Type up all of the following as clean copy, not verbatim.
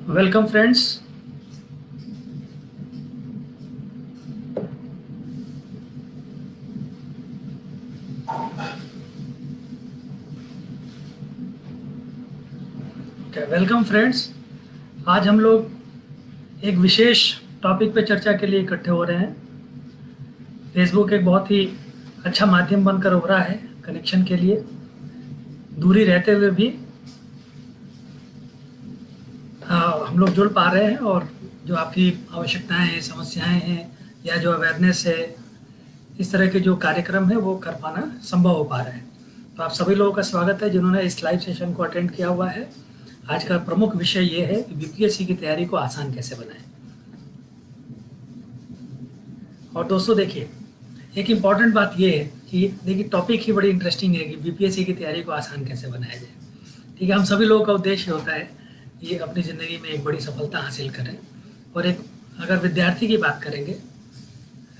Welcome, friends. Welcome friends. आज हम लोग एक विशेष टॉपिक पे चर्चा के लिए इकट्ठे हो रहे हैं। फेसबुक एक बहुत ही अच्छा माध्यम बनकर उभरा है कनेक्शन के लिए, दूरी रहते हुए भी हम लोग जुड़ पा रहे हैं और जो आपकी आवश्यकताएं हैं, समस्याएं हैं या जो अवेयरनेस है, इस तरह के जो कार्यक्रम है वो कर पाना संभव हो पा रहा है। तो आप सभी लोगों का स्वागत है जिन्होंने इस लाइव सेशन को अटेंड किया हुआ है। आज का प्रमुख विषय ये है कि बीपीएससी की तैयारी को आसान कैसे बनाएं। और दोस्तों देखिए, एक इम्पॉर्टेंट बात ये है कि देखिए टॉपिक ही बड़ी इंटरेस्टिंग है कि बीपीएससी की तैयारी को आसान कैसे बनाया जाए। ठीक है, हम सभी लोगों का उद्देश्य होता है ये अपनी ज़िंदगी में एक बड़ी सफलता हासिल करें। और एक अगर विद्यार्थी की बात करेंगे,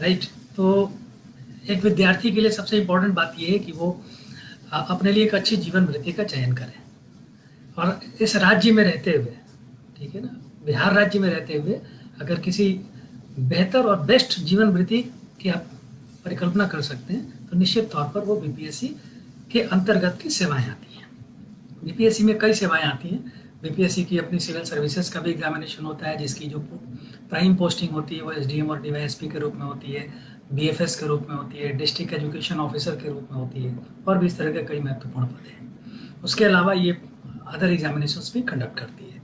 राइट, तो एक विद्यार्थी के लिए सबसे इम्पोर्टेंट बात ये है कि वो अपने लिए एक अच्छी जीवन वृत्ति का चयन करें। और इस राज्य में रहते हुए, ठीक है ना, बिहार राज्य में रहते हुए अगर किसी बेहतर और बेस्ट जीवन वृत्ति की आप परिकल्पना कर सकते हैं तो निश्चित तौर पर वो बीपीएससी के अंतर्गत की सेवाएं आती हैं। बीपीएससी में कई सेवाएं आती हैं। बीपीएससी की अपनी सिविल सर्विसेज का भी एग्जामिनेशन होता है, जिसकी जो प्राइम पोस्टिंग होती है वो एसडीएम और डीवाईएसपी के रूप में होती है, बीएफएस के रूप में होती है, डिस्ट्रिक्ट एजुकेशन ऑफिसर के रूप में होती है, और भी इस तरह के कई महत्वपूर्ण पद हैं। उसके अलावा ये अदर एग्जामिनेशंस भी कंडक्ट करती है।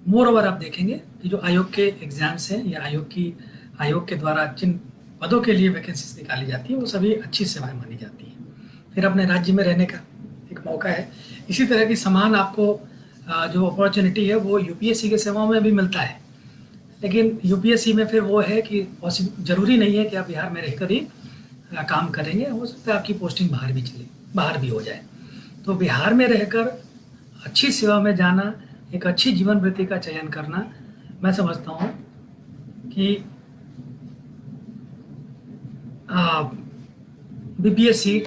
मोर ओवर आप देखेंगे कि जो आयोग के एग्जाम्स हैं या आयोग के द्वारा जिन पदों के लिए वैकेंसीज निकाली जाती है वो सभी अच्छी सेवाएं मानी जाती हैं। फिर अपने राज्य में रहने का एक मौका है। इसी तरह की समान आपको जो अपॉर्चुनिटी है वो यूपीएससी के सेवाओं में भी मिलता है, लेकिन यूपीएससी में फिर वो है कि जरूरी नहीं है कि आप बिहार में रहकर ही काम करेंगे। हो सकता है आपकी पोस्टिंग बाहर भी हो जाए। तो बिहार में रहकर अच्छी सेवा में जाना, एक अच्छी जीवन वृत्ति का चयन करना, मैं समझता हूँ कि BPSC,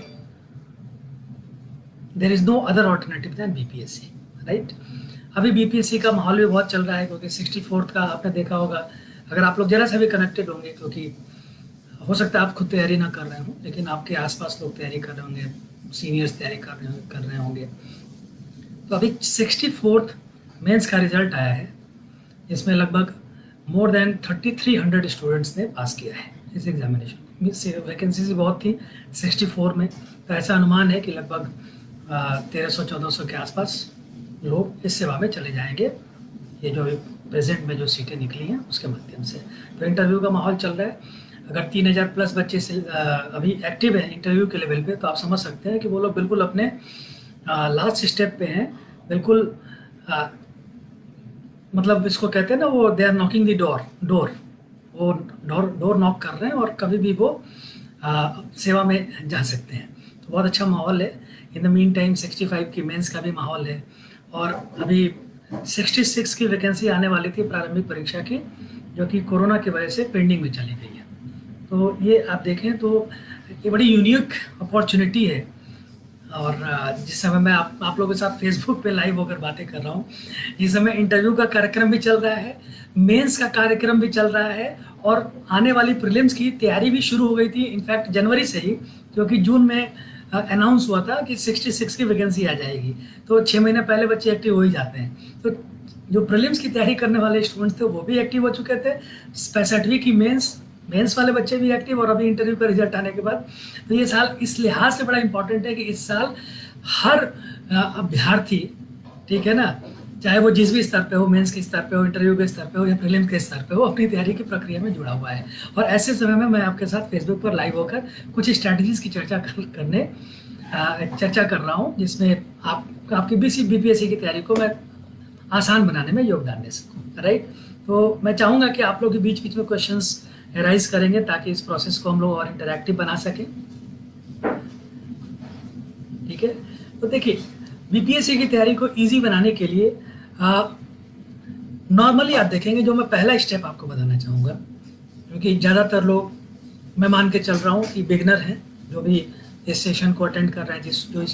there is no other alternative than BPSC, right. अभी बीपीएससी का माहौल भी बहुत चल रहा है क्योंकि 64th का आपने देखा होगा। अगर आप लोग जरा सा भी कनेक्टेड होंगे, क्योंकि हो सकता है आप खुद तैयारी ना कर रहे हो लेकिन आपके आसपास लोग तैयारी कर रहे होंगे, सीनियर्स तैयारी कर रहे होंगे। तो अभी 64th मेंस का रिजल्ट आया है, इसमें लगभग मोर देन 3300 स्टूडेंट्स ने पास किया है इस एग्जामिनेशन। वैकेंसीज बहुत थी 64 में, तो ऐसा अनुमान है कि लगभग 1300-1400 के आसपास लोग इस सेवा में चले जाएंगे, ये जो प्रेजेंट में जो सीटें निकली हैं उसके माध्यम से। तो इंटरव्यू का माहौल चल रहा है। अगर 3000 प्लस बच्चे से अभी एक्टिव हैं इंटरव्यू के लेवल पे, तो आप समझ सकते हैं कि वो लोग बिल्कुल अपने लास्ट स्टेप पे हैं। बिल्कुल मतलब इसको कहते हैं ना, वो दे आर नॉकिंग द वो डोर नॉक कर रहे हैं और कभी भी वो सेवा में जा सकते हैं। तो बहुत अच्छा माहौल है। इन द मीन टाइम 65 की मेंस का भी माहौल है और अभी 66 की वैकेंसी आने वाली थी प्रारंभिक परीक्षा की, जो कि कोरोना की वजह से पेंडिंग में चली गई है। तो ये आप देखें तो ये बड़ी यूनिक अपॉर्चुनिटी है। और जिस समय मैं आप लोगों के साथ फेसबुक पे लाइव होकर बातें कर रहा हूँ, इस समय इंटरव्यू का कार्यक्रम भी चल रहा है, मेंस का कार्यक्रम भी चल रहा है और आने वाली प्रीलिम्स की तैयारी भी शुरू हो गई थी, इनफैक्ट जनवरी से ही, क्योंकि जून में अनाउंस हुआ था कि 66 की वैकेंसी आ जाएगी। तो 6 महीने पहले बच्चे एक्टिव हो ही जाते हैं। तो जो प्रीलिम्स की तैयारी करने वाले स्टूडेंट्स थे वो भी एक्टिव हो चुके थे, 65वीं की मेंस वाले बच्चे भी एक्टिव, और अभी इंटरव्यू का रिजल्ट आने के बाद। तो ये साल इस लिहाज से बड़ा इंपॉर्टेंट है कि इस साल हर अभ्यर्थी, ठीक है ना, चाहे वो जिस भी स्तर पे हो, मेंस के स्तर पे हो, इंटरव्यू के स्तर पे हो या प्रीलिम्स के स्तर पे हो, अपनी तैयारी की प्रक्रिया में जुड़ा हुआ है। और ऐसे समय में मैं आपके साथ फेसबुक पर लाइव होकर कुछ स्ट्रैटेजीज की चर्चा कर रहा हूँ, जिसमें आपकी बीपीएससी की तैयारी को मैं आसान बनाने में योगदान दे सकूँ, राइट। तो मैं चाहूँगा कि आप लोग बीच बीच में क्वेश्चंस राइज करेंगे ताकि इस प्रोसेस को हम लोग और इंटरैक्टिव बना सकें, ठीक है। तो देखिए, बीपीएससी की तैयारी को इजी बनाने के लिए नॉर्मली आप देखेंगे, जो मैं पहला स्टेप आपको बताना चाहूँगा, क्योंकि ज़्यादातर लोग, मैं मान के चल रहा हूँ कि बिगनर हैं जो भी इस सेशन को अटेंड कर रहे हैं, जो इस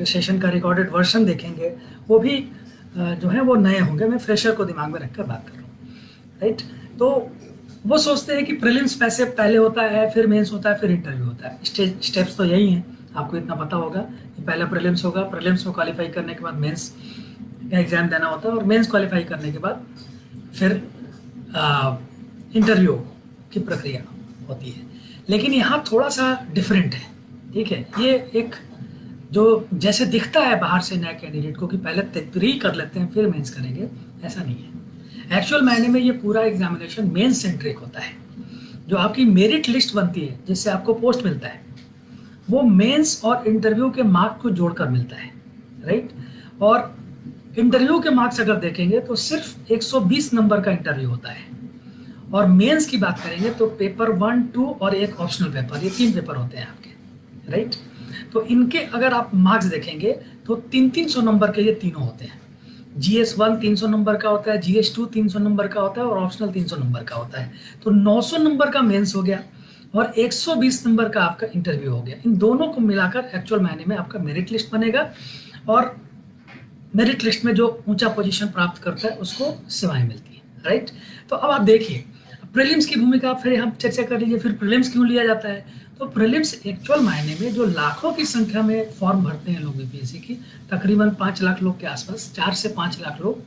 सेशन का रिकॉर्डेड वर्जन देखेंगे, वो भी जो है वो नए होंगे, मैं फ्रेशर को दिमाग में रखकर बात कर रहा हूँ, राइट। तो वो सोचते हैं कि प्रीलिम्स पैसे पहले होता है, फिर मेंस होता है, फिर इंटरव्यू होता है। स्टेप्स तो यही हैं, आपको इतना पता होगा कि पहले प्रीलिम्स होगा, प्रीलिम्स में क्वालिफाई करने के बाद मेंस का एग्ज़ाम देना होता है, और मेंस क्वालिफाई करने के बाद फिर इंटरव्यू की प्रक्रिया होती है। लेकिन यहाँ थोड़ा सा डिफरेंट है, ठीक है। ये एक जो जैसे दिखता है बाहर से नया कैंडिडेट को कि पहले प्री कर लेते हैं फिर मेंस करेंगे, ऐसा नहीं है। एक्चुअल मायने में ये पूरा एग्जामिनेशन मेंस सेंट्रिक होता है। जो आपकी मेरिट लिस्ट बनती है जिससे आपको पोस्ट मिलता है, वो मेंस और इंटरव्यू के मार्क को जोड़कर मिलता है, राइट। और इंटरव्यू के मार्क्स अगर देखेंगे तो सिर्फ 120 नंबर का इंटरव्यू होता है, और मेंस की बात करेंगे तो पेपर 1, 2 और एक ऑप्शनल पेपर, ये 3 पेपर होते हैं आपके, राइट। तो इनके अगर आप मार्क्स देखेंगे तो 300 नंबर के ये तीनों होते हैं। GS1 300 नंबर का होता है, GS2 300 नंबर का होता है, और ऑप्शनल 300 नंबर का होता है। तो 900 नंबर का मेंस हो गया और 120 नंबर का आपका इंटरव्यू हो गया। इन दोनों को मिलाकर एक्चुअल मायने में आपका मेरिट लिस्ट बनेगा, और मेरिट लिस्ट में जो ऊंचा पोजीशन प्राप्त करता है उसको सेवाएं मिलती है, राइट। तो अब आप देखिए प्रीलिम्स की भूमिका फिर हम चर्चा कर लीजिए। फिर प्रीलिम्स क्यों लिया जाता है? तो प्रीलिम्स एक्चुअल मायने में जो लाखों की संख्या में फॉर्म भरते हैं लोग बीपीएससी की, तकरीबन 5 लाख लोग के आसपास, 4 से 5 लाख लोग,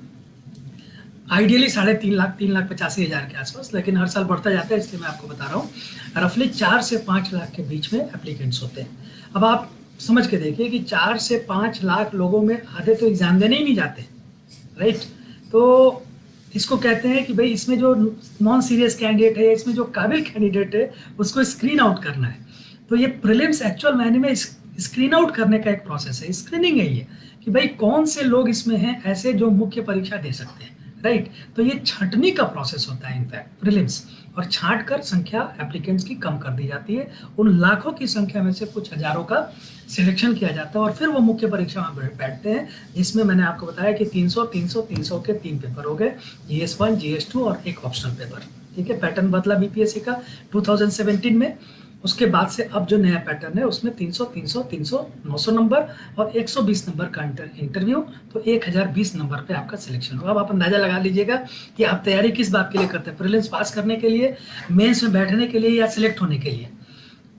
आइडियली 3.5 लाख, 3,85,000 के आसपास, लेकिन हर साल बढ़ता जाता है, इसलिए मैं आपको बता रहा हूँ। रफली 4 से 5 लाख के बीच में एप्लीकेंट्स होते हैं। अब आप समझ के देखिए कि 4 से 5 लाख लोगों में आधे तो एग्जाम देने ही नहीं जाते, राइट। तो इसको कहते हैं कि भाई इसमें जो नॉन सीरियस कैंडिडेट है, इसमें जो काबिल कैंडिडेट है, उसको स्क्रीन आउट करना है। तो ये प्रीलिम्स एक्चुअल मायने में स्क्रीन आउट करने का एक प्रोसेस है, स्क्रीनिंग है ये, कि भाई कौन से लोग इसमें हैं ऐसे जो मुख्य परीक्षा दे सकते हैं, राइट। तो ये छंटनी का प्रोसेस होता है इनफैक्ट प्रीलिम्स, और छांट कर संख्या एप्लीकेंट्स की कम कर दी जाती है। उन लाखों की संख्या में से कुछ हजारों का सिलेक्शन किया जाता है, और फिर वो मुख्य परीक्षा में बैठते हैं, जिसमें मैंने आपको बताया कि 300 300 300 के 3 पेपर हो गए, GS1 GS2 और एक ऑप्शनल पेपर, ठीक है। पैटर्न बदला बीपीएससी का 2017 में। उसके बाद से अब जो नया पैटर्न है उसमें 300 300 300 900 नंबर और 120 नंबर का इंटरव्यू, तो 1020 नंबर पे आपका सिलेक्शन होगा। अब आप अंदाजा लगा लीजिएगा कि आप तैयारी किस बात के लिए करते हैं, प्रीलिम्स पास करने के लिए, मेंस में बैठने के लिए, या सिलेक्ट होने के लिए,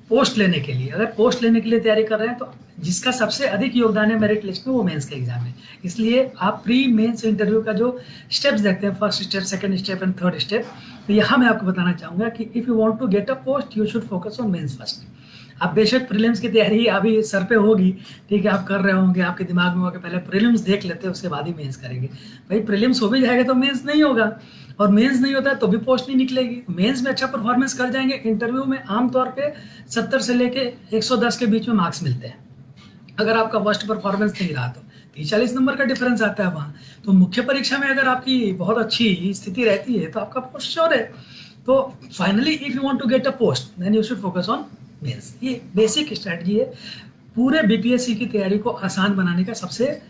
पोस्ट लेने के लिए। अगर पोस्ट लेने के लिए तैयारी कर रहे हैं तो जिसका सबसे अधिक योगदान है मेरिट लिस्ट में, वो मेंस का एग्जाम है। इसलिए आप प्री मेंस इंटरव्यू का जो स्टेप्स देखते हैं, first step, second step and third step, तो यहाँ मैं आपको बताना चाहूँगा कि if you want to get a post you should focus on mains first. आप बेशक प्रीलिम्स की तैयारी अभी सर पे होगी, ठीक है, आप कर रहे होंगे, आपके दिमाग में होगा पहले प्रीलिम्स देख लेते हैं उसके बाद ही मेंस करेंगे। भाई प्रीलिम्स हो भी जाएगा तो मेंस नहीं होगा, और मेंस नहीं होता है तो भी पोस्ट नहीं निकलेगी। मेंस में अच्छा परफॉर्मेंस कर जाएंगे, इंटरव्यू में आमतौर पे 70 से लेके 110 के बीच में मार्क्स मिलते हैं। अगर आपका वर्स्ट परफॉर्मेंस नहीं रहा तो 30-40 नंबर का डिफरेंस आता है वहाँ। तो मुख्य परीक्षा में अगर आपकी बहुत अच्छी स्थिति रहती है तो आपका पोस्ट श्योर है। तो finally if you want to get a post then you should focus on mains. ये बेसिक स्ट्रेटजी है पूरे बीपीएससी की तैयारी को आसान बनाने का। सबसे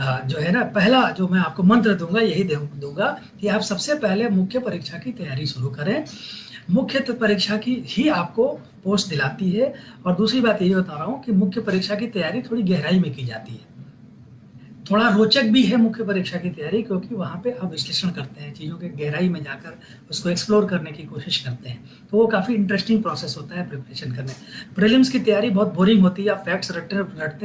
जो है ना, पहला जो मैं आपको मंत्र दूंगा यही दूंगा कि आप सबसे पहले मुख्य परीक्षा की तैयारी शुरू करें। मुख्य परीक्षा की ही आपको पोस्ट दिलाती है। और दूसरी बात यही बता रहा हूँ कि मुख्य परीक्षा की तैयारी थोड़ी गहराई में की जाती है, थोड़ा रोचक भी है मुख्य परीक्षा की तैयारी, क्योंकि वहाँ पे आप विश्लेषण करते हैं, चीज़ों के गहराई में जाकर उसको एक्सप्लोर करने की कोशिश करते हैं। तो वो काफ़ी इंटरेस्टिंग प्रोसेस होता है प्रिपरेशन करने। प्रीलिम्स की तैयारी बहुत बोरिंग होती है, आप फैक्ट्स रटते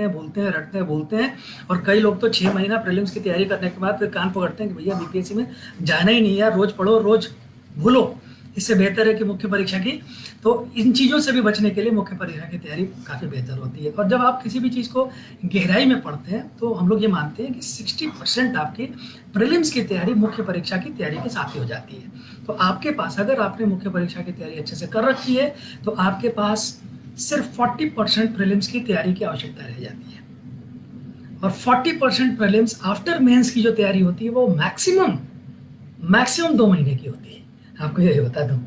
हैं बोलते हैं, रटते हैं बोलते हैं, और कई लोग तो 6 महीना प्रीलिम्स की तैयारी करने के बाद फिर कान पकड़ते हैं कि भैया बीपीएससी में जाना ही नहीं यार, रोज़ पढ़ो रोज़ भूलो, इससे बेहतर है कि मुख्य परीक्षा की। तो इन चीज़ों से भी बचने के लिए मुख्य परीक्षा की तैयारी काफ़ी बेहतर होती है। और जब आप किसी भी चीज़ को गहराई में पढ़ते हैं तो हम लोग ये मानते हैं कि 60% आपकी प्रीलिम्स की तैयारी मुख्य परीक्षा की तैयारी के साथ ही हो जाती है। तो आपके पास, अगर आपने मुख्य परीक्षा की तैयारी अच्छे से कर रखी है, तो आपके पास सिर्फ 40% प्रीलिम्स की तैयारी की आवश्यकता रह जाती है। और 40% प्रीलिम्स आफ्टर मेंस की जो तैयारी होती है वो मैक्सिमम 2 महीने की होती है। आपको यही बता दूं,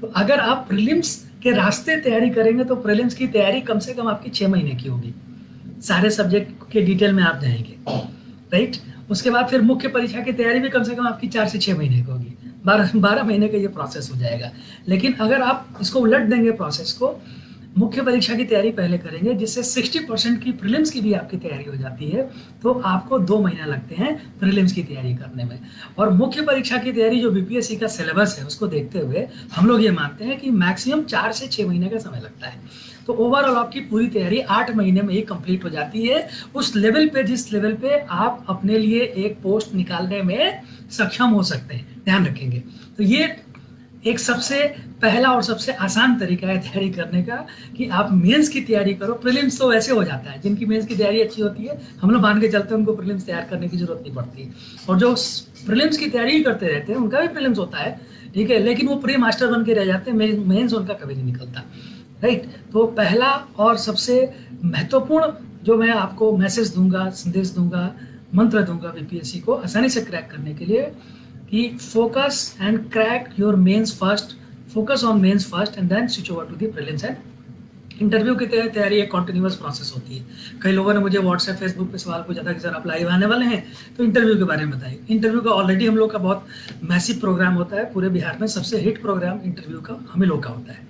तो अगर आप प्रीलिम्स के रास्ते तैयारी करेंगे तो प्रीलिम्स की तैयारी कम से कम आपकी 6 महीने की होगी, सारे सब्जेक्ट के डिटेल में आप जाएंगे, राइट। उसके बाद फिर मुख्य परीक्षा की तैयारी भी कम से कम आपकी 4 से 6 महीने की होगी, 12 महीने का ये प्रोसेस हो जाएगा। लेकिन अगर आप इसको उलट देंगे प्रोसेस को, मुख्य परीक्षा की तैयारी पहले करेंगे, जिससे 60% की प्रीलिम्स की भी आपकी तैयारी हो जाती है, तो आपको 2 महीने लगते हैं प्रीलिम्स की तैयारी करने में। और मुख्य परीक्षा की तैयारी जो बीपीएससी का सिलेबस है उसको देखते हुए हम लोग ये मानते हैं कि मैक्सिमम 4 से 6 महीने का समय लगता है। तो ओवरऑल आपकी पूरी तैयारी 8 महीने में ही कंप्लीट हो जाती है, उस लेवल पे जिस लेवल पे आप अपने लिए एक पोस्ट निकालने में सक्षम हो सकते हैं, ध्यान रखेंगे। तो ये एक सबसे पहला और सबसे आसान तरीका है तैयारी करने का कि आप मेंस की तैयारी करो। प्रीलिम्स तो वैसे हो जाता है, जिनकी मेंस की तैयारी अच्छी होती है हम लोग मान के चलते हैं उनको प्रीलिम्स तैयार करने की जरूरत नहीं पड़ती, और जो प्रीलिम्स की तैयारी करते रहते हैं उनका भी प्रीलिम्स होता है, ठीक है, लेकिन वो प्री मास्टर बन के रह जाते हैं, मेंस उनका कभी नहीं निकलता, राइट। तो पहला और सबसे महत्वपूर्ण जो मैं आपको मैसेज दूंगा, संदेश दूंगा, मंत्र दूंगा बीपीएससी को आसानी से क्रैक करने के लिए कि focus and crack your mains first, focus on mains first and then switch over to the prelims and interview की तैयारी एक कॉन्टिन्यूस प्रोसेस होती है। कई लोगों ने मुझे व्हाट्सएप फेसबुक पे सवाल पूछा था कि सर आप लाइव आने वाले हैं तो इंटरव्यू के बारे में बताइए। इंटरव्यू का ऑलरेडी हम लोग का बहुत मैसिव प्रोग्राम होता है, पूरे बिहार में सबसे हिट प्रोग्राम इंटरव्यू का हम ही लोग का होता है।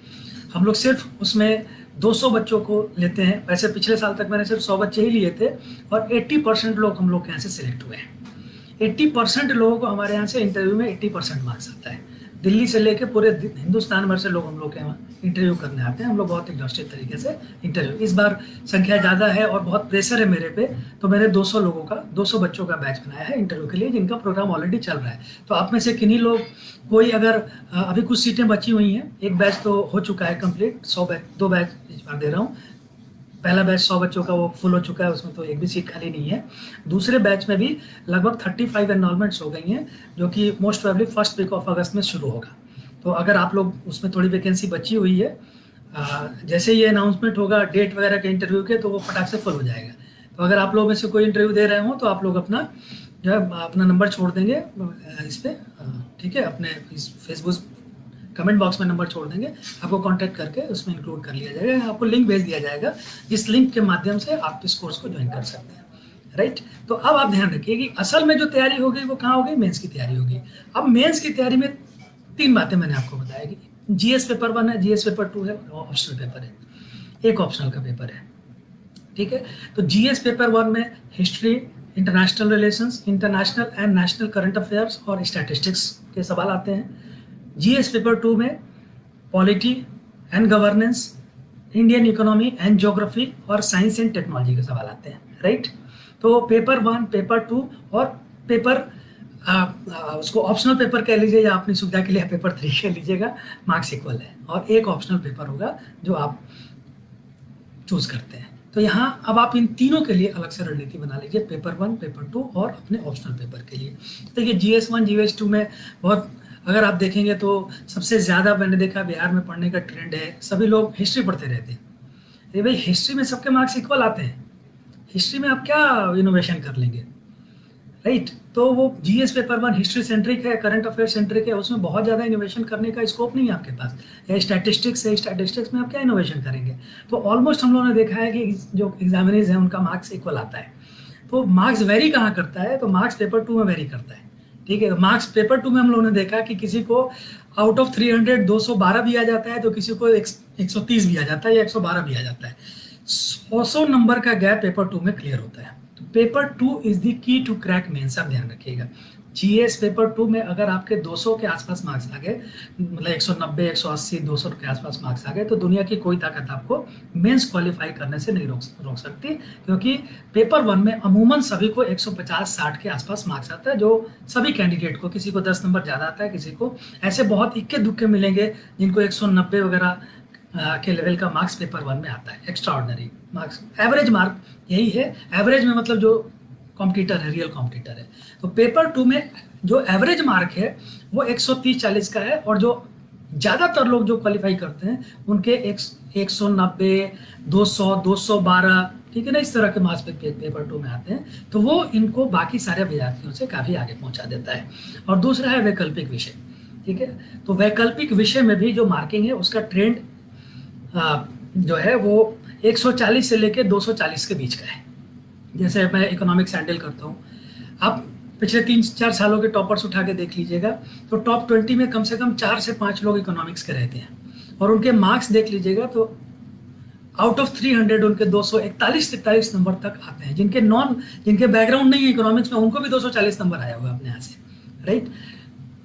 हम लोग सिर्फ उसमें 200 बच्चों को लेते हैं, वैसे पिछले साल तक मैंने सिर्फ 100 बच्चे ही लिए थे, और 80% लोग हम लोग के यहाँ से सिलेक्ट हुए हैं। 80% लोगों को हमारे यहाँ से इंटरव्यू में 80% मार्क्स आता है। दिल्ली से लेके पूरे हिंदुस्तान भर से लोग हम लोग के यहाँ इंटरव्यू करने आते हैं। हम लोग बहुत एग्जॉस्टिव तरीके से इंटरव्यू, इस बार संख्या ज़्यादा है और बहुत प्रेशर है मेरे पे, तो मैंने 200 लोगों का 200 बच्चों का बैच बनाया है इंटरव्यू के लिए, जिनका प्रोग्राम ऑलरेडी चल रहा है। तो आप में से किन्हीं लोग कोई अगर अभी कुछ सीटें बची हुई हैं, एक बैच तो हो चुका है कंप्लीट, 100 बैच 2 बैच इस बार दे रहा हूँ। पहला बैच 100 बच्चों का वो फुल हो चुका है, उसमें तो एक भी सीट खाली नहीं है। दूसरे बैच में भी लगभग 35 एनरोलमेंट्स हो गई हैं, जो कि most probably first week of August में शुरू होगा। तो अगर आप लोग उसमें थोड़ी वैकेंसी बची हुई है, जैसे ये अनाउंसमेंट होगा डेट वगैरह के इंटरव्यू के, तो वो फटाक से फुल हो जाएगा। तो अगर आप लोग में से कोई इंटरव्यू दे रहे हो तो आप लोग अपना जो है अपना नंबर छोड़ देंगे इस पर, ठीक है, अपने इस फेसबुक कमेंट बॉक्स में नंबर छोड़ देंगे, आपको कांटेक्ट करके उसमें इंक्लूड कर लिया जाएगा, आपको लिंक भेज दिया जाएगा, जिस लिंक के माध्यम से आप इस कोर्स को ज्वाइन कर सकते हैं, राइट। तो अब आप ध्यान रखिए कि असल में जो तैयारी होगी वो कहाँ होगी, मेंस की तैयारी होगी। अब मेंस की तैयारी में 3 बातें मैंने आपको बताया कि जीएस पेपर 1 है, जीएस पेपर 2 है और ऑप्शनल पेपर है, एक ऑप्शनल का पेपर है, ठीक है। तो जीएस पेपर 1 में history, international relations, international and national current affairs और स्टैटिस्टिक्स के सवाल आते हैं। जीएस पेपर 2 में polity and governance, Indian economy and geography और साइंस एंड टेक्नोलॉजी के सवाल आते हैं, राइट। तो पेपर 1, पेपर 2 और पेपर उसको ऑप्शनल पेपर कह लीजिए या अपनी सुविधा के लिए पेपर 3 कह लीजिएगा, मार्क्स इक्वल है, और एक ऑप्शनल पेपर होगा जो आप चूज करते हैं। तो यहाँ अब आप इन तीनों के लिए अलग से रणनीति बना लीजिए, पेपर 1, पेपर 2 और अपने ऑप्शनल पेपर के लिए। तो ये GS1, GS2 में बहुत, अगर आप देखेंगे तो सबसे ज़्यादा मैंने देखा बिहार में पढ़ने का ट्रेंड है, सभी लोग हिस्ट्री पढ़ते रहते हैं। अरे भाई, हिस्ट्री में सबके मार्क्स इक्वल आते हैं, हिस्ट्री में आप क्या इनोवेशन कर लेंगे, राइट। तो वो जीएस पेपर 1 हिस्ट्री सेंट्रिक है, करंट अफेयर सेंट्रिक है, उसमें बहुत ज़्यादा इनोवेशन करने का स्कोप नहीं है आपके पास। या स्टैटिस्टिक्स है, स्टैटिस्टिक्स में आप क्या इनोवेशन करेंगे। तो ऑलमोस्ट हम लोगों ने देखा है कि जो एग्जामिनर्स हैं उनका मार्क्स इक्वल आता है। तो मार्क्स वेरी कहाँ करता है, तो मार्क्स पेपर 2 में वेरी करता है, ठीक है। मार्क्स पेपर 2 में हम लोगों ने देखा कि किसी को आउट ऑफ 300 212 भी आ जाता है, तो किसी को 130 भी आ जाता है या 112 भी आ जाता है। 100 नंबर का गैप पेपर 2 में क्लियर होता है। तो paper 2 is the key to crack mains, आप ध्यान रखिएगा। जीएस पेपर 2 में अगर आपके 200 के आसपास मार्क्स आ गए, मतलब 190, 180, 200 के आसपास मार्क्स आ गए, तो दुनिया की कोई ताकत आपको मेंस क्वालिफाई करने से नहीं रोक सकती, क्योंकि पेपर 1 में अमूमन सभी को 150-60 के आसपास मार्क्स आता है, जो सभी कैंडिडेट को, किसी को 10 नंबर ज़्यादा आता है, किसी को ऐसे बहुत इक्के दुक्के मिलेंगे जिनको 190 वगैरह के लेवल का मार्क्स पेपर 1 में आता है। Extra ordinary marks, average mark यही है, एवरेज में मतलब जो कॉम्पिटिटर है, रियल कॉम्पिटिटर है। तो पेपर 2 में जो एवरेज मार्क है वो 130-40 का है, और जो ज़्यादातर लोग जो क्वालिफाई करते हैं उनके 190, 200, 212, ठीक है ना, इस तरह के मार्क्स पेपर 2 में आते हैं। तो वो इनको बाकी सारे विद्यार्थियों से काफ़ी आगे पहुंचा देता है। और दूसरा है वैकल्पिक विषय, ठीक है। तो वैकल्पिक विषय में भी जो मार्किंग है उसका ट्रेंड जो है वो 140 से लेकर 240 के बीच का है। जैसे मैं इकोनॉमिक्स हैंडल करता हूँ, आप पिछले 3-4 सालों के टॉपर्स उठा के देख लीजिएगा, तो टॉप 20 में कम से कम 4 से 5 लोग इकोनॉमिक्स के रहते हैं, और उनके मार्क्स देख लीजिएगा तो आउट ऑफ 300 उनके 241-43 नंबर तक आते हैं। जिनके बैकग्राउंड नहीं है इकोनॉमिक्स में, उनको भी 240 नंबर आया होगा अपने यहाँ से, राइट।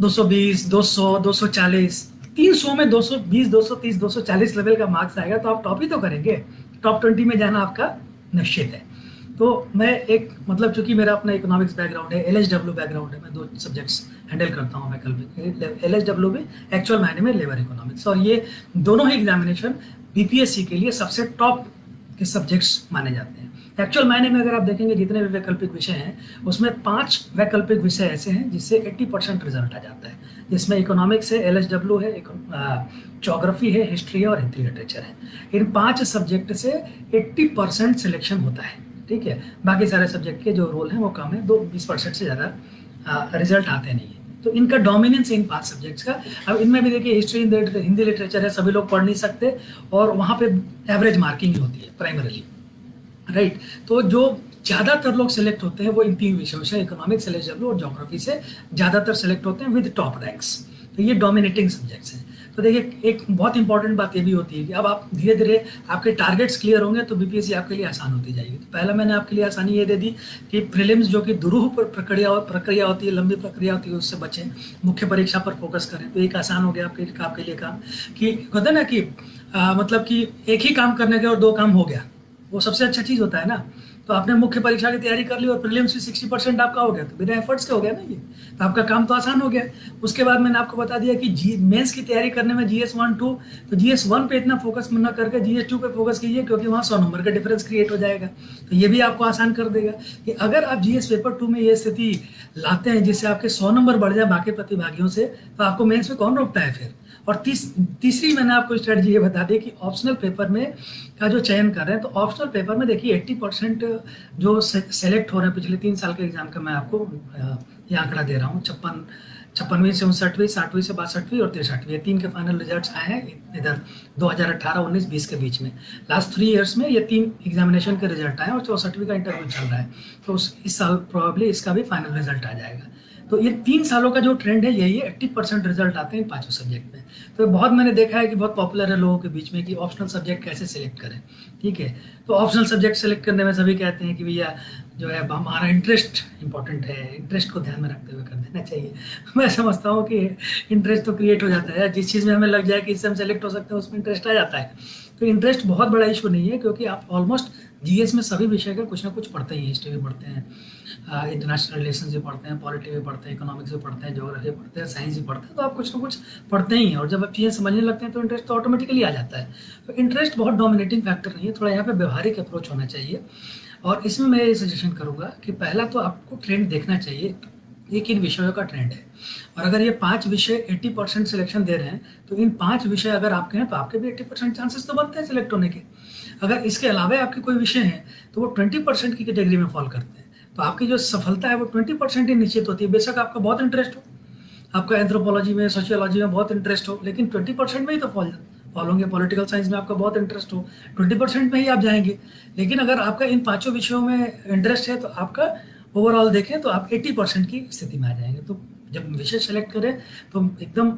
220, 200, 240, 300 में 220, 230, 240 लेवल का मार्क्स आएगा तो आप टॉप ही तो करेंगे। टॉप 20 में जाना आपका निश्चित है। तो मैं एक मतलब चूंकि मेरा अपना इकोनॉमिक्स बैकग्राउंड है, LHW बैकग्राउंड है, मैं 2 सब्जेक्ट्स हैंडल करता हूँ वैकल्पिक, LHW भी एक्चुअल मायने में लेबर इकोनॉमिक्स, और ये दोनों ही एग्जामिनेशन BPSC के लिए सबसे टॉप के सब्जेक्ट्स माने जाते हैं। एक्चुअल मायने में अगर आप देखेंगे जितने भी वैकल्पिक विषय हैं उसमें 5 वैकल्पिक विषय ऐसे हैं जिससे 80% रिजल्ट आ जाता है, जिसमें इकोनॉमिक्स है, LHW है, ज्योग्राफी है, हिस्ट्री है और हिंदी लिटरेचर है। इन 5 सब्जेक्ट से 80% सिलेक्शन होता है, ठीक है। बाकी सारे सब्जेक्ट के जो रोल हैं वो कम है, 20% से ज़्यादा रिजल्ट आते नहीं है। तो इनका डोमिनेंस है इन 5 सब्जेक्ट्स का। अब इनमें भी देखिए हिस्ट्री, हिंदी लिटरेचर है, सभी लोग पढ़ नहीं सकते और वहाँ पे एवरेज मार्किंग होती है प्राइमरीली, राइट। तो जो ज़्यादातर लोग सिलेक्ट होते हैं वो इन 3 विषयों से, इकोनॉमिक्स, LHW और ज्योग्राफी से ज़्यादातर सिलेक्ट होते हैं विद टॉप रैंक्स। तो ये डोमिनेटिंग सब्जेक्ट्स हैं। तो देखिए एक बहुत इंपॉर्टेंट बात ये भी होती है कि अब आप धीरे धीरे आपके टारगेट्स क्लियर होंगे तो BPSC आपके लिए आसान होती जाएगी। तो पहला मैंने आपके लिए आसानी ये दे दी कि प्रीलिम्स जो कि दुरूह पर प्रक्रिया होती है, लंबी प्रक्रिया होती है, उससे बचें, मुख्य परीक्षा पर फोकस करें। तो एक आसान हो गया आपके लिए काम कि कहते हैं ना कि मतलब कि एक ही काम करने के और 2 काम हो गया, वो सबसे अच्छा चीज़ होता है ना। तो आपने मुख्य परीक्षा की तैयारी कर ली और प्रीलिम्स भी 60% आपका हो गया, तो बिना एफर्ट्स के हो गया ना ये, तो आपका काम तो आसान हो गया। उसके बाद मैंने आपको बता दिया कि मेंस की तैयारी करने में GS 1, 2, तो GS 1 पे इतना फोकस न करके GS 2 पे फोकस कीजिए, क्योंकि वहाँ 100 नंबर का डिफरेंस क्रिएट हो जाएगा। तो ये भी आपको आसान कर देगा कि अगर आप GS पेपर 2 में ये स्थिति लाते हैं जिससे आपके 100 नंबर बढ़ जाए बाकी प्रतिभागियों से, तो आपको मेन्स में कौन रोकता है फिर। और तीसरी मैंने आपको स्ट्रेटजी ये बता दी कि ऑप्शनल पेपर में का जो चयन कर रहे हैं, तो ऑप्शनल पेपर में देखिए 80% जो सेलेक्ट हो रहे हैं पिछले 3 साल के एग्जाम का, मैं आपको ये आंकड़ा दे रहा हूँ। 56वीं से 59वीं, 60वीं से 62वीं और 63वीं, ये 3 के फाइनल रिजल्ट्स आए हैं इधर 2018, 19, 20 के बीच में। लास्ट 3 ईयर्स में ये 3 एग्जामिनेशन के रिजल्ट आए और 64वीं का इंटरव्यू चल रहा है। तो इस साल प्रोबेबली इसका भी फाइनल रिजल्ट आ जाएगा। तो ये 3 सालों का जो ट्रेंड है यही है, 80% रिजल्ट आते हैं इन 5 सब्जेक्ट में। तो बहुत मैंने देखा है कि बहुत पॉपुलर है लोगों के बीच में कि ऑप्शनल सब्जेक्ट कैसे सिलेक्ट करें, ठीक है। तो ऑप्शनल सब्जेक्ट सिलेक्ट करने में सभी कहते हैं कि भैया जो है हमारा इंटरेस्ट इंपॉर्टेंट है, इंटरेस्ट को ध्यान में रखते हुए कर देना चाहिए। मैं समझता हूँ कि इंटरेस्ट तो क्रिएट हो जाता है, जिस चीज़ में हमें लग जाए कि इससे हम सेलेक्ट हो सकते हैं उसमें इंटरेस्ट आ जाता है। तो इंटरेस्ट बहुत बड़ा इशू नहीं है, क्योंकि आप ऑलमोस्ट GS में सभी विषय का कुछ ना कुछ पढ़ते ही हैं। हिस्ट्री भी पढ़ते हैं, इंटरनेशनल रिलेशन भी पढ़ते हैं, पॉलिटी भी पढ़ते हैं, इकोनॉमिक्स भी पढ़ते हैं, ज्योग्राफी पढ़ते हैं, साइंस भी पढ़ते हैं। तो आप कुछ ना कुछ पढ़ते ही हैं, और जब आप चीज़ें समझने लगते हैं तो इंटरेस्ट तो ऑटोमेटिकली आ जाता है। तो इंटरेस्ट बहुत डोमिनेटिंग फैक्टर नहीं है, थोड़ा यहाँ पे व्यवहारिक अप्रोच होना चाहिए। और इसमें मैं ये सजेशन करूँगा कि पहला तो आपको ट्रेंड देखना चाहिए ये किन विषयों का ट्रेंड है, और अगर ये 5 विषय 80% सिलेक्शन दे रहे हैं तो इन 5 विषय अगर आपके हैं तो आपके भी 80% चांसेस तो बनते हैं सिलेक्ट होने के। अगर इसके अलावा आपके कोई विषय हैं तो वो 20% की कैटेगरी में फॉल करते हैं, तो आपकी जो सफलता है वो 20% ही निश्चित होती है। बेशक आपका बहुत इंटरेस्ट हो, आपका एंथ्रोपोलॉजी में, सोशियोलॉजी में बहुत इंटरेस्ट हो, लेकिन 20% में ही तो फॉल होंगे। पॉलिटिकल साइंस में आपका बहुत इंटरेस्ट हो, 20% में ही आप जाएंगे। लेकिन अगर आपका इन 5 विषयों में इंटरेस्ट है तो आपका ओवरऑल देखें तो आप 80% की स्थिति में आ जाएंगे। तो जब विषय सेलेक्ट करें तो एकदम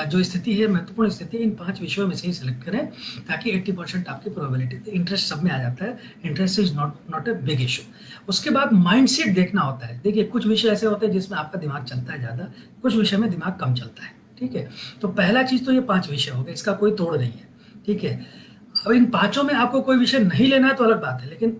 जो स्थिति है, महत्वपूर्ण स्थिति, इन 5 विषयों में से ही सेलेक्ट करें, ताकि 80% आपकी प्रोबेबिलिटी, इंटरेस्ट सब में आ जाता है। Interest is not a big issue. उसके बाद माइंडसेट देखना होता है। देखिए कुछ विषय ऐसे होते हैं जिसमें आपका दिमाग चलता है ज़्यादा, कुछ विषय में दिमाग कम चलता है, ठीक है। तो पहला चीज़ तो ये 5 विषय हो गए, इसका कोई तोड़ नहीं है, ठीक है। अब इन 5 में आपको कोई विषय नहीं लेना है तो अलग बात है, लेकिन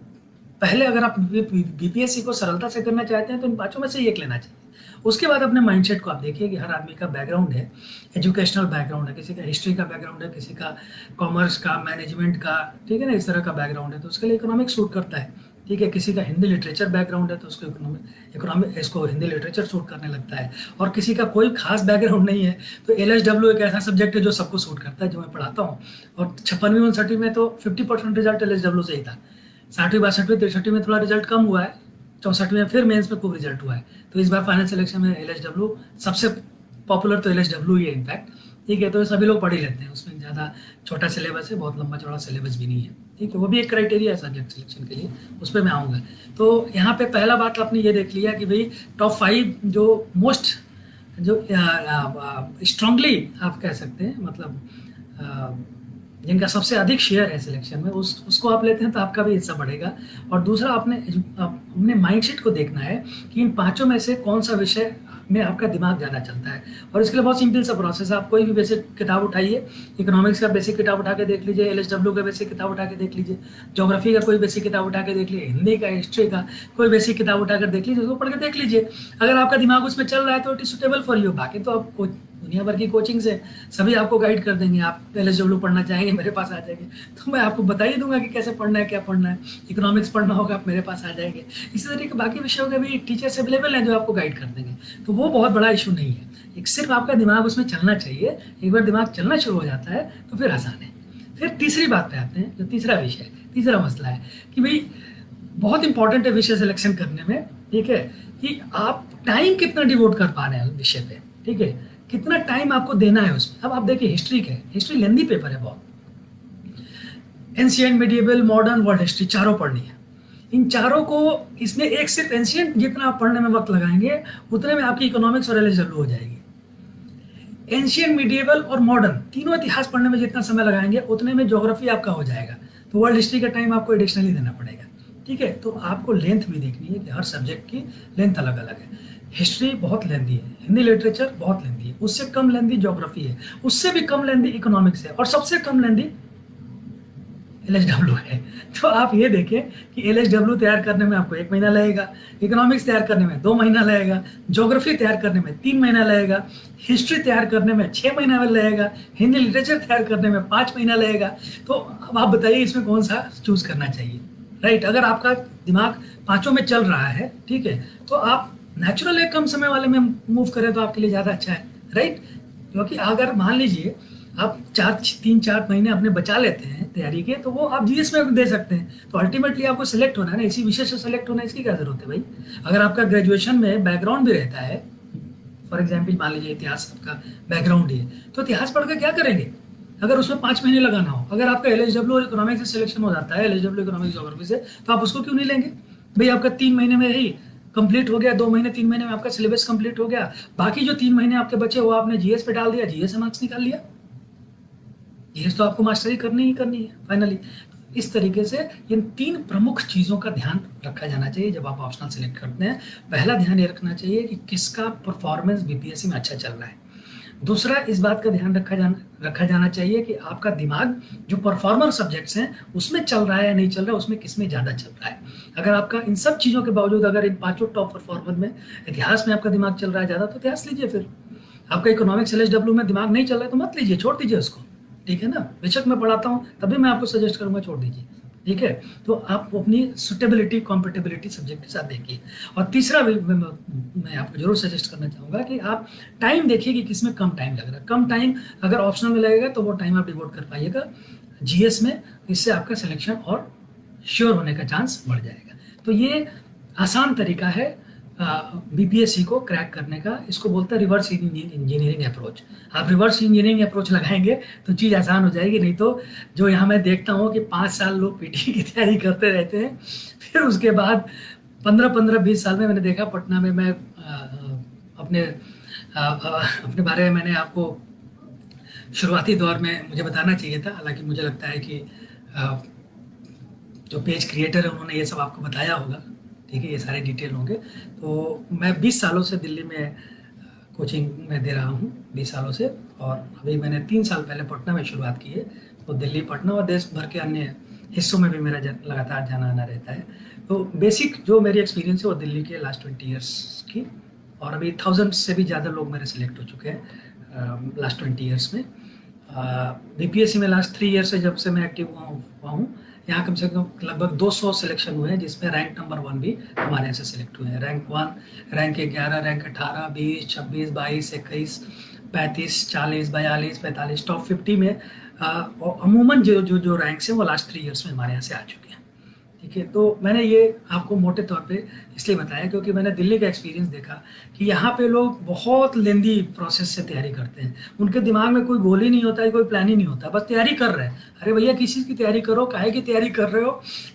पहले अगर आप BPSC को सरलता से करना चाहते हैं तो इन 5 में से एक लेना चाहिए। उसके बाद अपने माइंडसेट को आप देखिए कि हर आदमी का बैकग्राउंड है, एजुकेशनल बैकग्राउंड है, किसी का हिस्ट्री का बैकग्राउंड है, किसी का कॉमर्स का, मैनेजमेंट का, ठीक है ना, इस तरह का बैकग्राउंड है, तो उसके लिए इकोनॉमिक्स सूट करता है, ठीक है। किसी का हिंदी लिटरेचर बैकग्राउंड है तो उसको इसको हिंदी लिटरेचर सूट करने लगता है। और किसी का कोई खास बैकग्राउंड नहीं है तो LHW एक ऐसा सब्जेक्ट है जो सबको सूट करता है, जो मैं पढ़ाता हूँ। और 56वीं 59वीं में तो 50% रिजल्ट LHW से ही था। 60वीं 62वीं 63वीं में थोड़ा रिजल्ट कम हुआ है, 64वीं में फिर मेंस में खूब रिजल्ट हुआ है। तो इस बार फाइनल सिलेक्शन में LHW सबसे पॉपुलर तो LHW ही है इनफैक्ट, ठीक है। तो सभी लोग पढ़ ही लेते हैं, उसमें ज़्यादा छोटा सिलेबस है, बहुत लंबा चौड़ा सिलेबस भी नहीं है, ठीक है। वो भी एक क्राइटेरिया है सब्जेक्ट सिलेक्शन के लिए, उस पर मैं आऊँगा। तो यहाँ पे पहला बात आपने ये देख लिया कि भाई टॉप 5 जो मोस्ट जो स्ट्रांगली आप कह सकते हैं, मतलब जिनका सबसे अधिक शेयर है सिलेक्शन में, उसको आप लेते हैं तो आपका भी हिस्सा बढ़ेगा। और दूसरा, अपने माइंडसेट को देखना है कि इन पांचों में से कौन सा विषय में आपका दिमाग ज़्यादा चलता है। और इसके लिए बहुत सिंपल सा प्रोसेस है, आप कोई भी बेसिक किताब उठाइए, इकोनॉमिक्स का बेसिक किताब उठा के देख लीजिए, LSW का बेसिक किताब उठा के देख लीजिए, ज्योग्राफी का कोई बेसिक किताब उठा के देख लीजिए, हिंदी का, हिस्ट्री का कोई बेसिक किताब उठा कर देख लीजिए, उसको पढ़ के देख लीजिए। अगर आपका दिमाग उसमें चल रहा है तो it is suitable for you. बाकी तो आप दुनिया भर की कोचिंग से सभी आपको गाइड कर देंगे। आप LSW पढ़ना चाहेंगे, मेरे पास आ जाएंगे, तो मैं आपको बता ही दूंगा कि कैसे पढ़ना है, क्या पढ़ना है। इकोनॉमिक्स पढ़ना होगा, आप मेरे पास आ जाएंगे। इसी तरीके बाकी विषयों के भी टीचर्स अवेलेबल हैं जो आपको गाइड कर देंगे, तो वो बहुत बड़ा इशू नहीं है। एक सिर्फ आपका दिमाग उसमें चलना चाहिए। एक बार दिमाग चलना शुरू हो जाता है तो फिर आसान है। फिर तीसरी बात पे आते हैं, जो तीसरा विषय, तीसरा मसला है कि भाई बहुत इंपॉर्टेंट है विषय सिलेक्शन करने में, ठीक है, कि आप टाइम कितना डिवोट कर पा रहे हैं विषय पे, ठीक है, कितना टाइम आपको देना है उसमें। अब आप देखिए हिस्ट्री के, हिस्ट्री लेंदी पेपर है बहुत, एंशिएंट, मिडिएबल, मॉडर्न, वर्ल्ड हिस्ट्री चारों पढ़नी है। इन चारों को, इसमें एक सिर्फ एंशिएंट जितना आप पढ़ने में वक्त लगाएंगे उतने में आपकी इकोनॉमिक्स और LSW हो जाएगी। एंशिएंट, मिडिएबल और मॉडर्न तीनों इतिहास पढ़ने में जितना समय लगाएंगे उतने में ज्योग्राफी आपका हो जाएगा। तो वर्ल्ड हिस्ट्री का टाइम आपको एडिशनली देना पड़ेगा, ठीक है। तो आपको लेंथ भी देखनी है कि हर सब्जेक्ट की लेंथ अलग अलग है। हिस्ट्री बहुत लेंदी है, हिंदी लिटरेचर बहुत लेंदी है, उससे कम लेंदी ज्योग्राफी है, उससे भी कम लेंदी इकोनॉमिक्स है, और सबसे कम लेंदी LSW है। तो आप ये देखें कि LSW तैयार करने में आपको 1 महीना लगेगा, इकोनॉमिक्स तैयार करने में 2 महीना लगेगा, ज्योग्राफी तैयार करने में 3 महीना लगेगा, हिस्ट्री तैयार करने में 6 महीना लगेगा, हिंदी लिटरेचर तैयार करने में 5 महीना लगेगा। तो अब आप बताइए इसमें कौन सा चूज करना चाहिए, राइट। अगर आपका दिमाग पांचों में चल रहा है, ठीक है, तो आप नेचुरल एक कम समय वाले में मूव करें तो आपके लिए ज़्यादा अच्छा है, राइट। क्योंकि अगर मान लीजिए आप 3-4 महीने अपने बचा लेते हैं तैयारी के, तो वो आप GS में दे सकते हैं। तो अल्टीमेटली आपको सिलेक्ट होना है ना, इसी विषय से सिलेक्ट होना है, इसकी क्या जरूरत है भाई। अगर आपका ग्रेजुएशन में बैकग्राउंड भी रहता है, फॉर एग्जाम्पल मान लीजिए इतिहास आपका बैकग्राउंड ही है, तो इतिहास पढ़ कर क्या करेंगे अगर उसमें 5 महीने लगाना हो। अगर आपका LSW और इकोनॉमिक्स से सिलेक्शन हो जाता है, LSW इकोनॉमिक्स ज्योग्राफी से, तो आप उसको क्यों नहीं लेंगे भाई। आपका 3 महीने में ही कंप्लीट हो गया, 2 महीने 3 महीने में आपका सिलेबस कंप्लीट हो गया। बाकी जो 3 महीने आपके बचे वो आपने GS पे डाल दिया, GS से मार्क्स निकाल लिया। GS तो आपको मास्टरी करनी ही करनी है फाइनली। इस तरीके से इन 3 प्रमुख चीज़ों का ध्यान रखा जाना चाहिए जब आप ऑप्शनल सेलेक्ट करते हैं। पहला ध्यान ये रखना चाहिए कि किसका परफॉर्मेंस BPSC में अच्छा चल रहा है। दूसरा, इस बात का ध्यान रखा जाना चाहिए कि आपका दिमाग जो परफॉर्मर सब्जेक्ट्स हैं उसमें चल रहा है या नहीं चल रहा है, उसमें किसमें ज़्यादा चल रहा है। अगर आपका इन सब चीज़ों के बावजूद अगर इन 5 टॉप परफॉर्मर में इतिहास में आपका दिमाग चल रहा है ज़्यादा, तो इतिहास लीजिए। फिर आपका इकोनॉमिक्स LSW में दिमाग नहीं चल रहा है तो मत लीजिए, छोड़ दीजिए उसको, ठीक है ना। बेशक मैं पढ़ाता हूँ तभी मैं आपको सजेस्ट करूँगा छोड़ दीजिए, ठीक है। तो आप अपनी सुटेबिलिटी, कॉम्पेटेबिलिटी सब्जेक्ट के साथ देखिए। और तीसरा मैं आपको जरूर सजेस्ट करना चाहूँगा कि आप टाइम देखिए कि किसमें कम टाइम लग रहा है। कम टाइम अगर ऑप्शनल में लगेगा तो वो टाइम आप डिवोट कर पाइएगा GS में, इससे आपका सिलेक्शन और श्योर होने का चांस बढ़ जाएगा। तो ये आसान तरीका है BPSC को क्रैक करने का। इसको बोलते हैं रिवर्स इंजीनियरिंग अप्रोच। आप रिवर्स इंजीनियरिंग अप्रोच लगाएंगे तो चीज़ आसान हो जाएगी। नहीं तो जो यहाँ मैं देखता हूँ कि 5 साल लोग PT की तैयारी करते रहते हैं, फिर उसके बाद 15-20 साल में मैंने देखा पटना में, मैं अपने बारे में मैंने आपको शुरुआती दौर में मुझे बताना चाहिए था, हालांकि मुझे लगता है कि जो पेज क्रिएटर है उन्होंने ये सब आपको बताया होगा, ठीक है, ये सारे डिटेल होंगे। तो मैं 20 सालों से दिल्ली में कोचिंग में दे रहा हूँ, 20 सालों से, और अभी मैंने 3 साल पहले पटना में शुरुआत की है। तो दिल्ली, पटना और देश भर के अन्य हिस्सों में भी मेरा लगातार जाना आना रहता है। तो बेसिक जो मेरी एक्सपीरियंस है वो दिल्ली के लास्ट 20 ईयर्स की, और अभी 1000 से भी ज़्यादा लोग मेरे सिलेक्ट हो चुके हैं लास्ट 20 ईयर्स में। BPSC में लास्ट 3 ईयर से जब से मैं एक्टिव हुआ हूँ, यहाँ कम से कम लगभग 200 सिलेक्शन हुए हैं, जिसमें रैंक नंबर 1 भी हमारे यहाँ से सिलेक्ट हुए हैं। रैंक 1, रैंक 11, रैंक 18, 20, 26, 22, 21, 35, 40, 42, 45, टॉप 50 में अमूमन जो रैंक्स हैं वो लास्ट 3 ईयर्स में हमारे यहाँ से आ चुके हैं, ठीक है। तो मैंने ये आपको मोटे तौर पे इसलिए बताया क्योंकि मैंने दिल्ली का एक्सपीरियंस देखा कि यहाँ पे लोग बहुत लेंदी प्रोसेस से तैयारी करते हैं। उनके दिमाग में कोई गोल ही नहीं होता है, कोई प्लान ही नहीं होता, बस तैयारी कर रहे हैं। अरे भैया किस चीज़ की तैयारी करो, काहे की तैयारी कर रहे हो,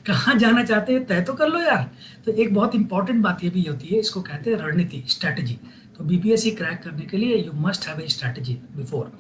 कहाँ जाना चाहते हैं तय तो कर लो यार। तो एक बहुत इंपॉर्टेंट बात ये भी होती है, इसको कहते हैं रणनीति, स्ट्रैटेजी। तो बीपीएससी क्रैक करने के लिए you must have a strategy before.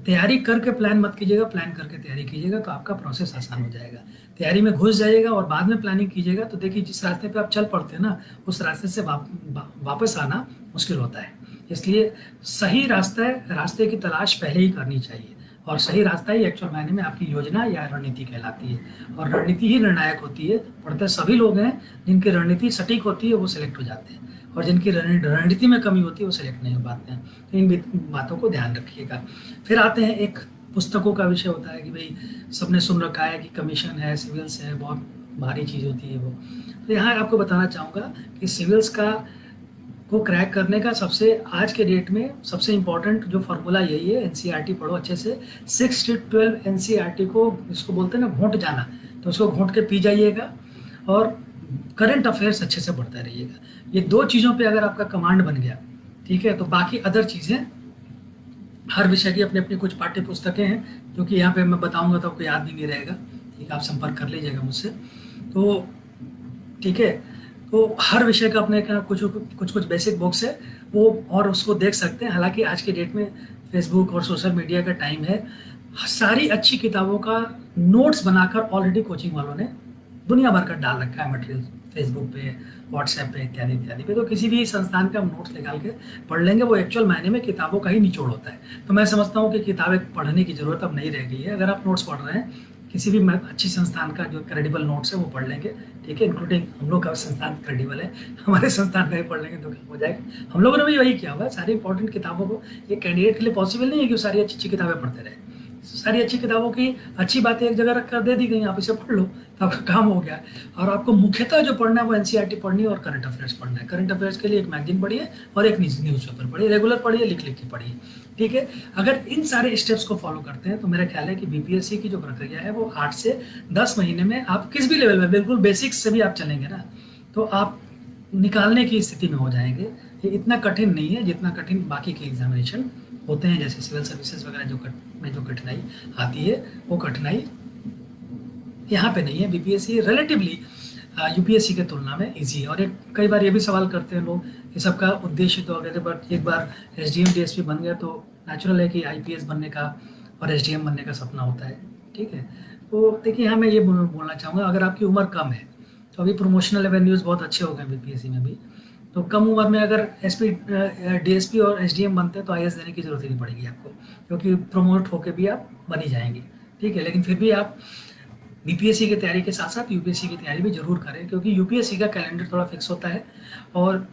तैयारी करके प्लान मत कीजिएगा, प्लान करके तैयारी कीजिएगा तो आपका प्रोसेस आसान हो जाएगा। तैयारी में घुस जाइएगा और बाद में प्लानिंग कीजिएगा तो देखिए जिस रास्ते पे आप चल पड़ते हैं ना, उस रास्ते से वापस आना मुश्किल होता है। इसलिए सही रास्ते की तलाश पहले ही करनी चाहिए, और सही रास्ता ही एक्चुअल मायने में आपकी योजना या रणनीति कहलाती है, और रणनीति ही निर्णायक होती है। पढ़ते सभी लोग हैं जिनकी रणनीति सटीक होती है वो सिलेक्ट हो जाते हैं, और जिनकी रणनीति में कमी होती है वो सिलेक्ट नहीं हो पाते हैं। तो इन बातों को ध्यान रखिएगा। फिर आते हैं, एक पुस्तकों का विषय होता है कि भाई सबने सुन रखा है कि कमीशन है, सिविल्स है, बहुत भारी चीज़ होती है वो। तो यहाँ आपको बताना चाहूँगा कि सिविल्स को क्रैक करने का सबसे आज के डेट में सबसे इम्पॉर्टेंट जो फार्मूला यही है, एनसीईआरटी पढ़ो अच्छे से। 6 से 12 एनसीईआरटी को, इसको बोलते हैं ना घोंट जाना, तो उसको घोंट के पी जाइएगा और करंट अफेयर्स अच्छे से पढ़ते रहिएगा। ये 2 चीज़ों पे अगर आपका कमांड बन गया, ठीक है, तो बाकी अदर चीज़ें, हर विषय की अपनी अपनी कुछ पाठ्य पुस्तकें हैं जो कि यहाँ पे मैं बताऊँगा तो आपको याद भी नहीं रहेगा, ठीक है, आप संपर्क कर लीजिएगा मुझसे। तो ठीक है, तो हर विषय का अपने का कुछ बेसिक बुक्स है वो, और उसको देख सकते हैं। हालांकि आज के डेट में फेसबुक और सोशल मीडिया का टाइम है, सारी अच्छी किताबों का नोट्स बनाकर ऑलरेडी कोचिंग वालों ने दुनिया भर का डाल रखा है मटेरियल, फेसबुक पे, व्हाट्सएप पे, इत्यादि इत्यादि पे। तो किसी भी संस्थान का नोट्स निकाल के पढ़ लेंगे, वो एक्चुअल मायने में किताबों का ही निचोड़ होता है। तो मैं समझता हूँ कि किताबें पढ़ने की ज़रूरत अब नहीं रह गई है। अगर आप नोट्स पढ़ रहे हैं किसी भी अच्छी संस्थान का जो क्रेडिबल नोट्स है वो पढ़ लेंगे, ठीक है, इंक्लूडिंग हम लोग का संस्थान क्रेडिबल है, हमारे संस्थान का ही पढ़ लेंगे तो क्या हो जाएगा। हम लोगों ने भी वही किया हुआ है, सारी इंपॉर्टेंट किताबों को, ये कैंडिडेट के लिए पॉसिबल नहीं है कि वो सारी अच्छी अच्छी किताबें पढ़ते रहे। सारी अच्छी किताबों की अच्छी बातें एक जगह रख कर दे दी गई, आप इसे पढ़ लो तो आपका काम हो गया। और आपको मुख्यतः जो पढ़ना है वो एनसीईआरटी पढ़नी है और करंट अफेयर्स पढ़ना है। करंट अफेयर्स के लिए एक मैगजीन पढ़िए और एक न्यूज़पेपर पढ़िए, रेगुलर पढ़िए, लिख लिख के पढ़िए, ठीक है। अगर इन सारे स्टेप्स को फॉलो करते हैं तो मेरा ख्याल है कि बीपीएससी की जो प्रक्रिया है वो 8 से 10 महीने में, आप किस भी लेवल में, बिल्कुल बेसिक्स से भी आप चलेंगे ना, तो आप निकालने की स्थिति में हो जाएंगे। ये इतना कठिन नहीं है जितना कठिन बाकी के एग्जामिनेशन होते हैं, जैसे सिविल सर्विसेज वगैरह में जो कठिनाई आती है वो कठिनाई यहाँ पे नहीं है। बीपीएससी रिलेटिवली यूपीएससी के तुलना में इजी है। और कई बार ये भी सवाल करते हैं लोग, ये सबका उद्देश्य तो अगर बट एक बार एसडीएम डीएसपी बन गया तो नेचुरल है कि आईपीएस बनने का और एसडीएम बनने का सपना होता है, ठीक है। तो देखिए यहाँ मैं ये बोलना चाहूँगा, अगर आपकी उम्र कम है तो अभी प्रमोशनल एवेन्यूज़ बहुत अच्छे हो गए बीपीएससी में भी, तो कम उम्र में अगर एसपी डीएसपी और एसडीएम बनते हैं तो आईएएस देने की जरूरत ही नहीं पड़ेगी आपको, क्योंकि प्रमोट होकर भी आप बनी जाएंगे, ठीक है। लेकिन फिर भी आप बीपीएससी की तैयारी के साथ साथ यूपीएससी की तैयारी भी जरूर करें, क्योंकि यूपीएससी का कैलेंडर थोड़ा फिक्स होता है और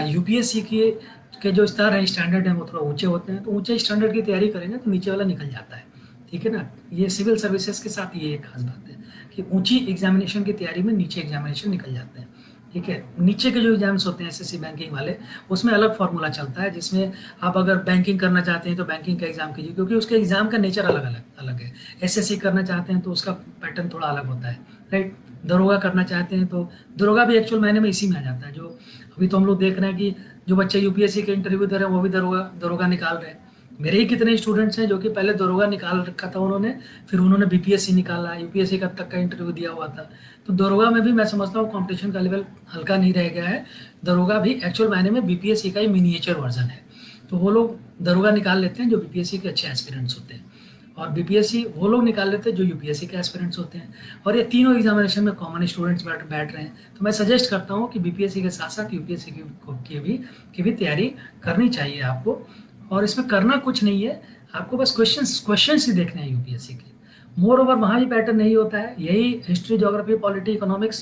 यूपीएससी के जो स्तर है, स्टैंडर्ड है, वो थोड़ा ऊंचे होते हैं। तो ऊंचे स्टैंडर्ड की तैयारी करेंगे तो नीचे वाला निकल जाता है, ठीक है ना। ये सिविल सर्विसेज के साथ ये एक खास बात है कि ऊंची एग्जामिनेशन की तैयारी में नीचे एग्जामिनेशन निकल जाते हैं, ठीक है। नीचे के जो एग्जाम्स होते हैं एसएससी बैंकिंग वाले, उसमें अलग फार्मूला चलता है, जिसमें आप अगर बैंकिंग करना चाहते हैं तो बैंकिंग का एग्जाम कीजिए, क्योंकि उसके एग्जाम का नेचर अलग है। एसएससी करना चाहते हैं तो उसका पैटर्न थोड़ा अलग होता है, राइट। दरोगा करना चाहते हैं तो दरोगा भी एक्चुअल मायने में इसी में आ जाता है। जो अभी तो हम लोग देख रहे हैं कि जो बच्चे यूपीएससी के इंटरव्यू दे रहे हैं वो भी दरोगा निकाल रहे हैं। मेरे ही कितने स्टूडेंट्स हैं जो कि पहले दरोगा निकाल रखा था उन्होंने, फिर उन्होंने बीपीएससी निकाला, यूपीएससी का तक का इंटरव्यू दिया हुआ था। तो दरोगा में भी मैं समझता हूँ कंपटीशन का लेवल हल्का नहीं रह गया है। दरोगा भी एक्चुअल मायने में बीपीएससी का ही मिनिएचर वर्जन है। तो वो लोग दरोगा निकाल लेते हैं जो बीपीएससी के अच्छे एस्पिरेंट्स होते हैं, और बीपीएससी वो लोग निकाल लेते हैं जो यूपीएससी के एस्पिरेंट्स होते हैं। और ये तीनों एग्जामिनेशन में कॉमन स्टूडेंट्स बैठ रहे हैं। तो मैं सजेस्ट करता हूँ कि बीपीएससी के साथ साथ यूपीएससी की भी तैयारी करनी चाहिए आपको। और इसमें करना कुछ नहीं है, आपको बस क्वेश्चंस ही देखने हैं यूपीएससी के। मोर ओवर वहाँ भी पैटर्न नहीं होता है, यही history, geography, polity, economics,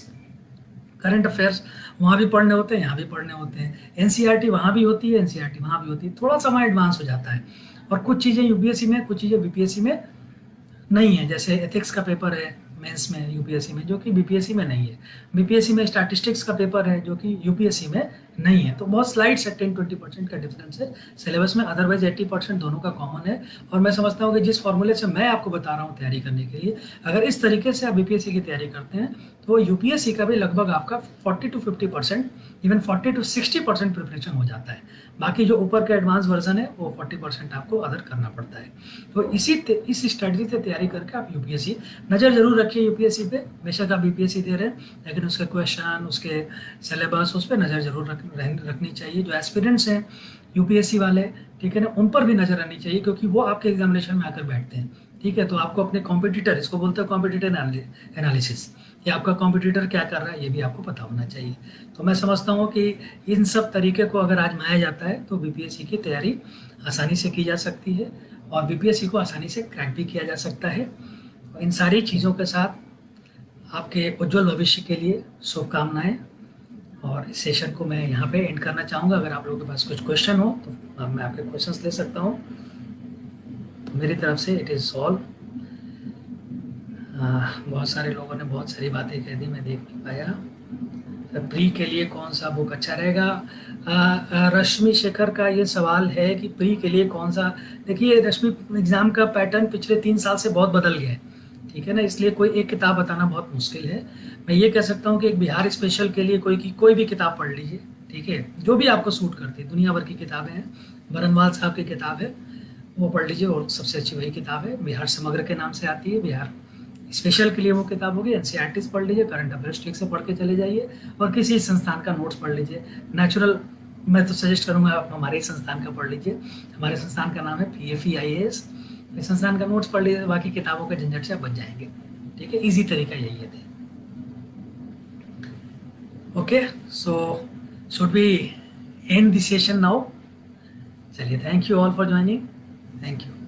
current affairs वहाँ भी पढ़ने होते हैं, यहाँ भी पढ़ने होते हैं। एनसीईआरटी वहाँ भी होती है, एनसीईआरटी वहाँ भी होती है, थोड़ा सा वहाँ एडवांस हो जाता है। और कुछ चीज़ें यूपीएससी में, कुछ चीज़ें बीपीएससी में नहीं है, जैसे एथिक्स का पेपर है मेंस में यूपीएससी में, जो कि बीपीएससी में नहीं है। बीपीएससी में स्टैटिस्टिक्स का पेपर है जो कि यूपीएससी में नहीं है। तो बहुत स्लाइड्स है, 10-20% का डिफरेंस है सिलेबस में, अदरवाइज 80% दोनों का कॉमन है। और मैं समझता हूँ कि जिस फॉर्मूले से मैं आपको बता रहा हूँ तैयारी करने के लिए, अगर इस तरीके से आप बीपीएससी की तैयारी करते हैं तो यूपीएससी का भी लगभग आपका 40-50%, इवन 40-60% प्रिपरेशन हो जाता है। बाकी जो ऊपर का एडवांस वर्जन है वो 40% आपको अदर करना पड़ता है। तो इस स्ट्रेटजी से तैयारी करके आप यूपीएससी नज़र जरूर रखिए। यूपीएससी पे बेशक आप बीपीएससी दे रहे हैं, लेकिन उसके क्वेश्चन, उसके सिलेबस, उस पर नज़र जरूर रखनी चाहिए। जो एस्पिरेंट्स हैं यूपीएससी वाले, ठीक है ना, उन पर भी नजर आनी चाहिए, क्योंकि वो आपके एग्जामिनेशन में आकर बैठते हैं। ठीक है, तो आपको अपने कॉम्पिटिटर, इसको बोलते हैं कॉम्पिटिटर एनालिसिस, ये आपका कॉम्पिटिटर क्या कर रहा है ये भी आपको पता होना चाहिए। तो मैं समझता हूँ कि इन सब तरीके को अगर आजमाया जाता है तो बीपीएससी की तैयारी आसानी से की जा सकती है, और बीपीएससी को आसानी से क्रैक भी किया जा सकता है। इन सारी चीज़ों के साथ आपके उज्जवल भविष्य के लिए शुभकामनाएं, और इस सेशन को मैं यहाँ पे एंड करना चाहूँगा। अगर आप लोगों के पास कुछ क्वेश्चन हो तो मैं आपके क्वेश्चंस ले सकता हूँ। मेरी तरफ से इट इज़ ऑल। बहुत सारे लोगों ने बहुत सारी बातें कह दी, मैं देख नहीं पाया। प्री के लिए कौन सा बुक अच्छा रहेगा? रश्मि शेखर का ये सवाल है कि प्री के लिए कौन सा। देखिए रश्मि, एग्ज़ाम का पैटर्न पिछले 3 साल से बहुत बदल गया है, ठीक है ना, इसलिए कोई एक किताब बताना बहुत मुश्किल है। मैं ये कह सकता हूँ कि एक बिहार स्पेशल के लिए कोई भी किताब पढ़ लीजिए, ठीक है, जो भी आपको सूट करती है। दुनिया भर की किताबें हैं, बरनवाल साहब की किताब है, वो पढ़ लीजिए, और सबसे अच्छी वही किताब है, बिहार समग्र के नाम से आती है। बिहार स्पेशल के लिए वो किताब होगी। एनसीईआरटीज़ पढ़ लीजिए, करंट अफेयर्स ठीक से पढ़ के चले जाइए, और किसी संस्थान का नोट्स पढ़ लीजिए। नेचुरल, मैं तो सजेस्ट करूँगा आप हमारे ही संस्थान का पढ़ लीजिए। हमारे संस्थान का नाम है PFE-IAS। इस संस्थान का नोट्स पढ़ लीजिए, बाकी किताबों के झंझट से आप बच जाएंगे। ठीक है, ईजी तरीका यही है। Okay, so should we end this session now? चलिए, thank you all for joining. Thank you.